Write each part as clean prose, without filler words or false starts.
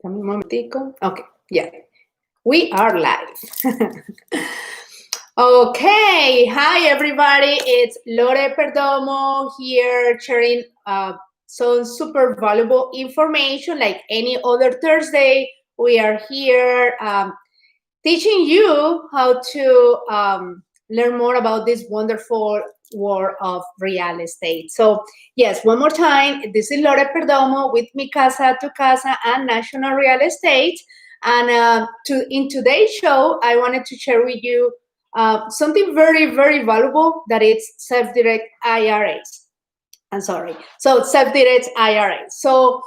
Dame un momentico. Okay, yeah, we are live. Okay, hi everybody. It's LorePerdomo here sharing some super valuable information like any other Thursday. We are here teaching you how to learn more about this wonderful world of real estate. So yes, one more time, this is Lore Perdomo with Mi Casa to Casa and National Real Estate. And in today's show, I wanted to share with you something very, very valuable, that is self-direct IRAs. I'm sorry. So self-direct IRAs. So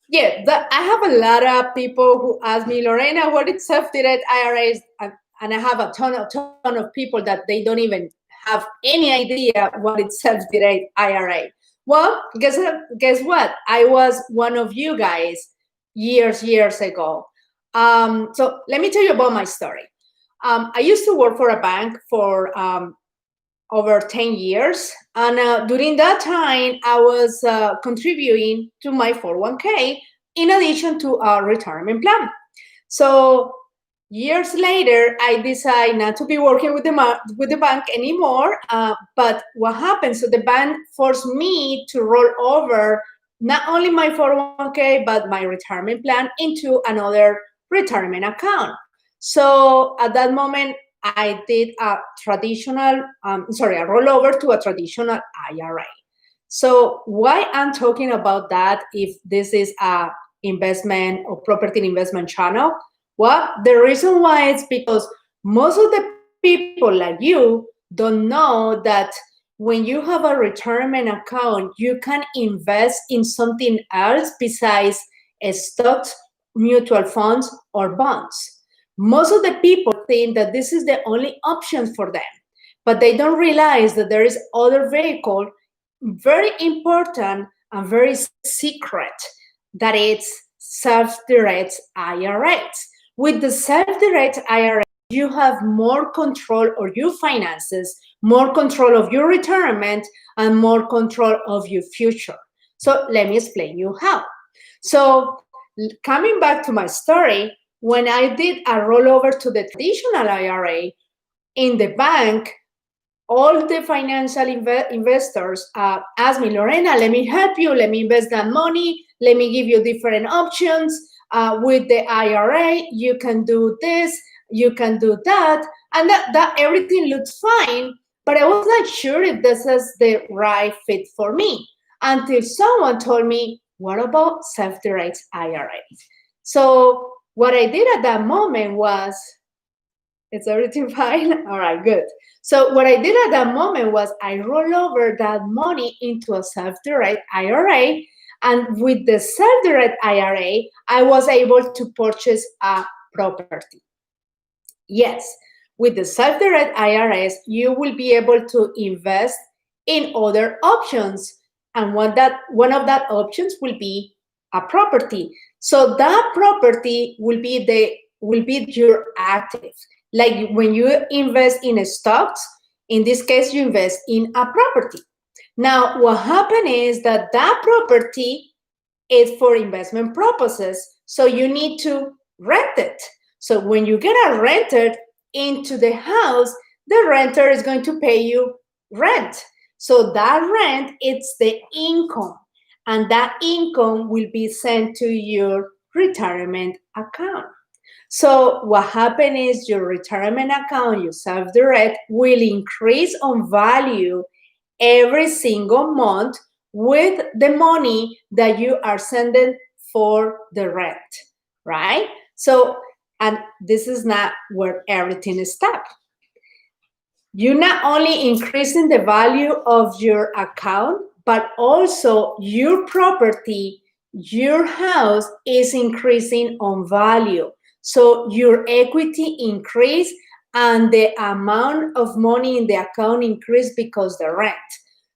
yeah, I have a lot of people who ask me, Lorena, what is self-direct IRAs? And I have a ton of people that they don't even have any idea what is self-direct IRA. Well, guess what? I was one of you guys years ago. So let me tell you about my story. I used to work for a bank for over 10 years. And during that time, I was contributing to my 401k in addition to a retirement plan. So years later, I decided not to be working with the bank anymore. But what happened? So the bank forced me to roll over not only my 401k, but my retirement plan into another retirement account. So at that moment, I did a rollover to a traditional IRA. So why I'm talking about that, if this is a investment or property investment channel? Well, the reason why is because most of the people like you don't know that when you have a retirement account, you can invest in something else besides stocks, mutual funds, or bonds. Most of the people think that this is the only option for them, but they don't realize that there is other vehicle, very important and very secret, that it's self-direct IRAs. With the self-direct IRA, you have more control of your finances, more control of your retirement, and more control of your future. So let me explain you how. So coming back to my story, when I did a rollover to the traditional IRA in the bank, all the financial investors asked me, Lorena, let me help you. Let me invest that money. Let me give you different options. With the IRA, you can do this, you can do that. And that everything looks fine. But I was not sure if this is the right fit for me until someone told me, what about self-direct IRAs? So what I did at that moment was, is everything fine? All right, good. So what I did at that moment was I roll over that money into a self-direct IRA. And with the self-direct IRA, I was able to purchase a property. Yes, with the self-direct IRAs, you will be able to invest in other options. And one of that options will be a property. So that property will be your active. Like when you invest in stocks, in this case, you invest in a property. Now, what happened is that property is for investment purposes, so you need to rent it. So when you get a renter into the house, the renter is going to pay you rent. So that rent, it's the income, and that income will be sent to your retirement account. So what happened is your retirement account, your self-direct, will increase on value every single month with the money that you are sending for the rent, right? So, and this is not where everything stops. You're not only increasing the value of your account, but also your property, your house is increasing on value. So your equity increase and the amount of money in the account increase because the rent.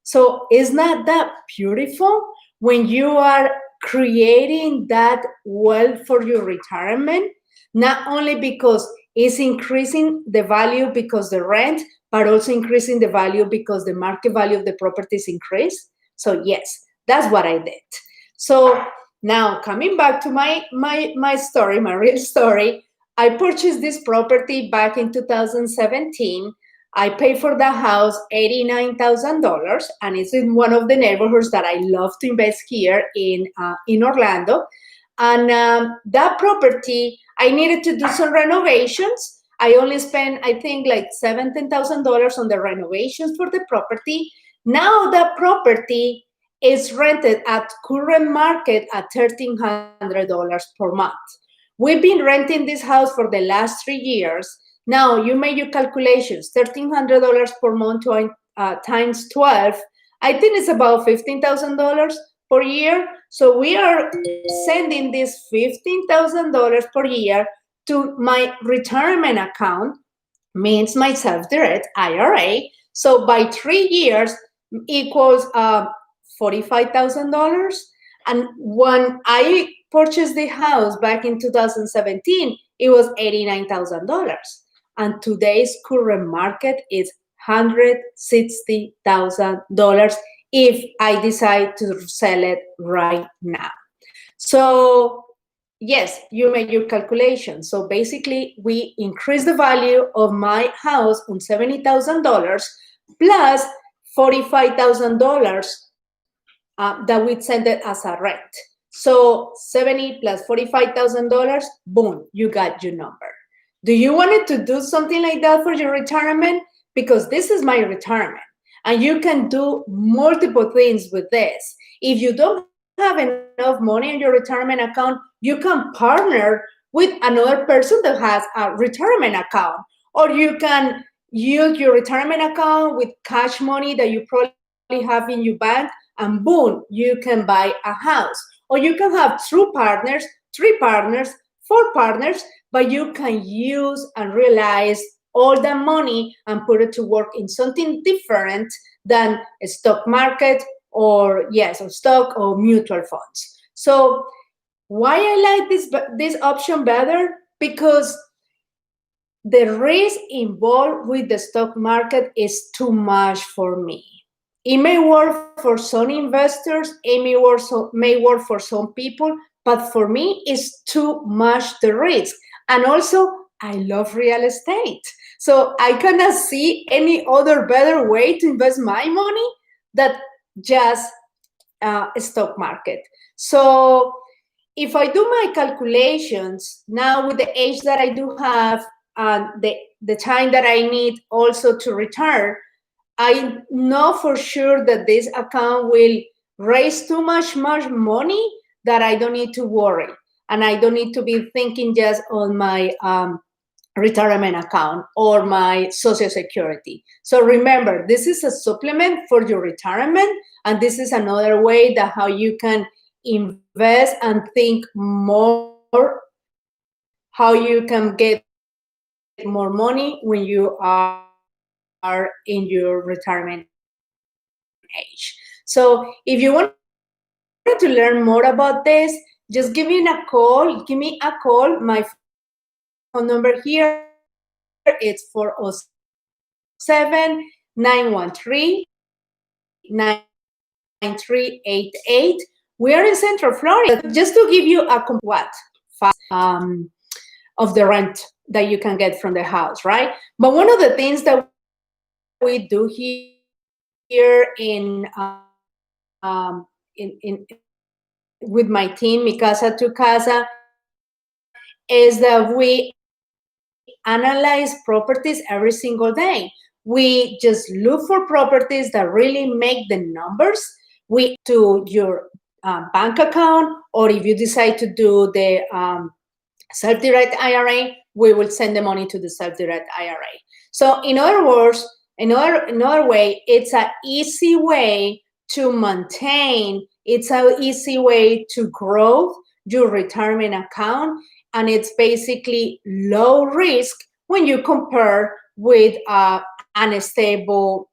So isn't that beautiful when you are creating that wealth for your retirement? Not only because it's increasing the value because the rent, but also increasing the value because the market value of the properties increased. So yes, that's what I did. So Now, coming back to my story, my real story, I purchased this property back in 2017. I paid for the house $89,000, and it's in one of the neighborhoods that I love to invest here in Orlando. And that property, I needed to do some renovations. I only spent, I think, like $17,000 on the renovations for the property. Now the property is rented at current market at $1,300 per month. We've been renting this house for the last 3 years. Now you make your calculations, $1,300 per month times 12. I think it's about $15,000 per year. So we are sending this $15,000 per year to my retirement account, means my self-direct IRA. So by 3 years equals $45,000. And when I purchased the house back in 2017, it was $89,000. And today's current market is $160,000 if I decide to sell it right now. So yes, you make your calculation. So basically, we increase the value of my house on $70,000 plus $45,000 that we send it as a rent. So 70 plus $45,000, boom, you got your number. Do you want to do something like that for your retirement? Because this is my retirement, and you can do multiple things with this. If you don't have enough money in your retirement account, you can partner with another person that has a retirement account, or you can use your retirement account with cash money that you probably have in your bank, and boom, you can buy a house. Or you can have 2 partners, 3 partners, 4 partners, but you can use and realize all the money and put it to work in something different than a stock market or stock or mutual funds. So why I like this option better? Because the risk involved with the stock market is too much for me. It may work for some investors, it may work for some people, but for me, it's too much the risk. And also, I love real estate. So I cannot see any other better way to invest my money than just a stock market. So if I do my calculations now with the age that I do have and the time that I need also to retire, I know for sure that this account will raise too much money that I don't need to worry. And I don't need to be thinking just on my retirement account or my Social Security. So remember, this is a supplement for your retirement. And this is another way that how you can invest and think more how you can get more money when you are in your retirement age. So if you want to learn more about this, just give me a call. Give me a call. My phone number here is 407-913-9388. We are in Central Florida. Just to give you a of the rent that you can get from the house, right? But one of the things that we do here with my team, Mi Casa to Casa, is that we analyze properties every single day. We just look for properties that really make the numbers. We to your bank account, or if you decide to do the self-direct IRA, we will send the money to the self-direct IRA. So in other words, another way, it's an easy way to maintain, it's an easy way to grow your retirement account, and it's basically low risk when you compare with unstable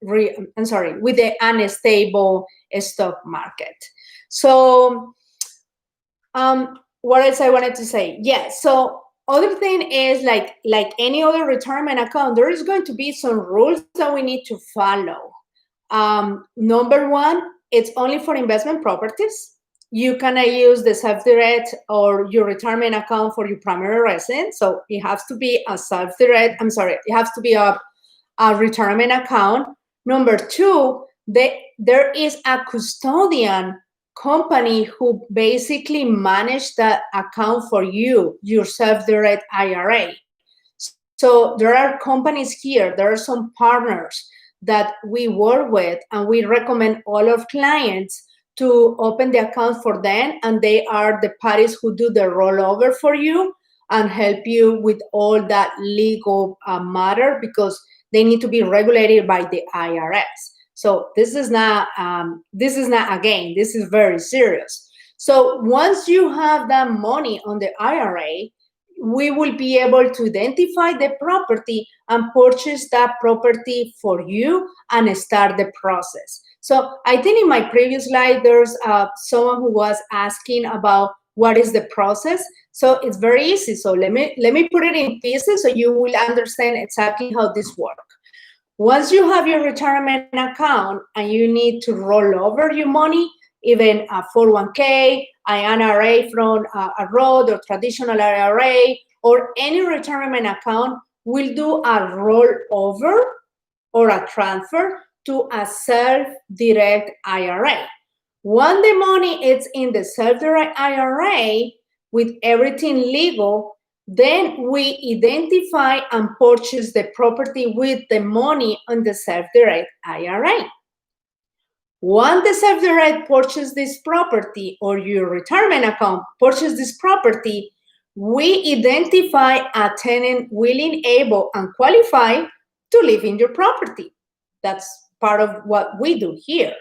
with the unstable stock market. So what else I wanted to say? Yeah, so other thing is like any other retirement account, there is going to be some rules that we need to follow. Number one, it's only for investment properties. you cannot use the self-direct or your retirement account for your primary residence. So it has to be a self-direct, it has to be a retirement account. Number two, there is a custodian company who basically manage that account for you, your self-direct IRA. So there are companies here, there are some partners that we work with, and we recommend all of clients to open the account for them, and they are the parties who do the rollover for you and help you with all that legal matter, because they need to be regulated by the IRS. So this is not a game. This is very serious. So once you have that money on the IRA, we will be able to identify the property and purchase that property for you and start the process. So I think in my previous slide, there's someone who was asking about what is the process. So it's very easy. So let me put it in pieces so you will understand exactly how this works. Once you have your retirement account and you need to roll over your money, even a 401k, an NRA from a Roth or traditional IRA, or any retirement account, will do a rollover or a transfer to a self-direct IRA. When the money is in the self-direct IRA with everything legal, then we identify and purchase the property with the money on the self-direct IRA. Once the self-direct purchase this property, or your retirement account purchase this property, we identify a tenant willing, able, and qualified to live in your property. That's part of what we do here.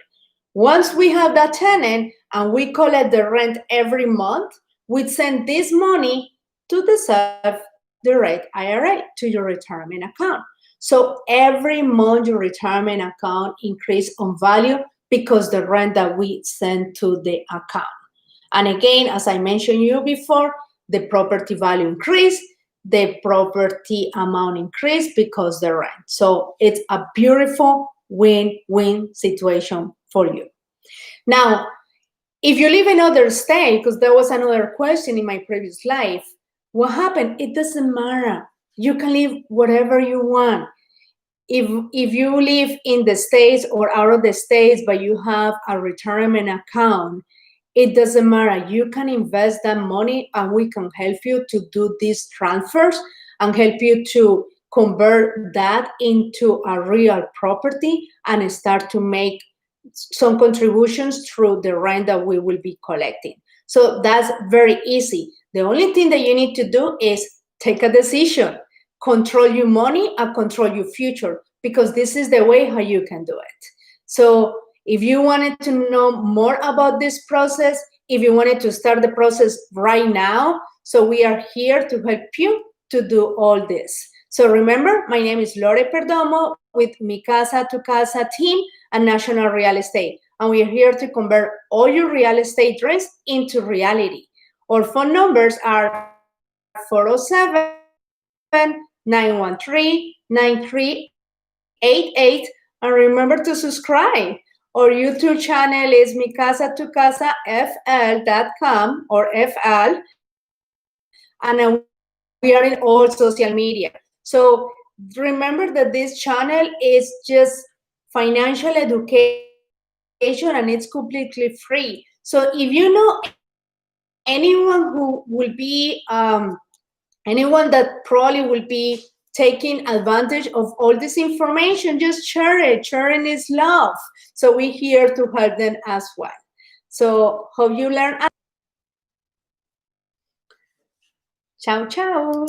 Once we have that tenant and we collect the rent every month, we send this money to the self-direct IRA, to your retirement account. So every month your retirement account increases on value because the rent that we send to the account. And again, as I mentioned you before, the property value increased, the property amount increased because the rent. So it's a beautiful win-win situation for you. Now, if you live in another state, because there was another question in my previous life, what happened? It doesn't matter. You can live whatever you want. If you live in the States or out of the States, but you have a retirement account, it doesn't matter. You can invest that money and we can help you to do these transfers and help you to convert that into a real property and start to make some contributions through the rent that we will be collecting. So that's very easy. The only thing that you need to do is take a decision, control your money and control your future, because this is the way how you can do it. So if you wanted to know more about this process, if you wanted to start the process right now, so we are here to help you to do all this. So remember, my name is LorePerdomo with Mi Casa to Casa team and National Real Estate. And we are here to convert all your real estate dreams into reality. Our phone numbers are 407-913-9388. And remember to subscribe. Our YouTube channel is MiCasaTuCasaFL.com or FL. And we are in all social media. So remember that this channel is just financial education and it's completely free. So if you know anyone who will be, anyone that probably will be taking advantage of all this information, just share it. Sharing is love. So we're here to help them as well. So hope you learn. Ciao, ciao.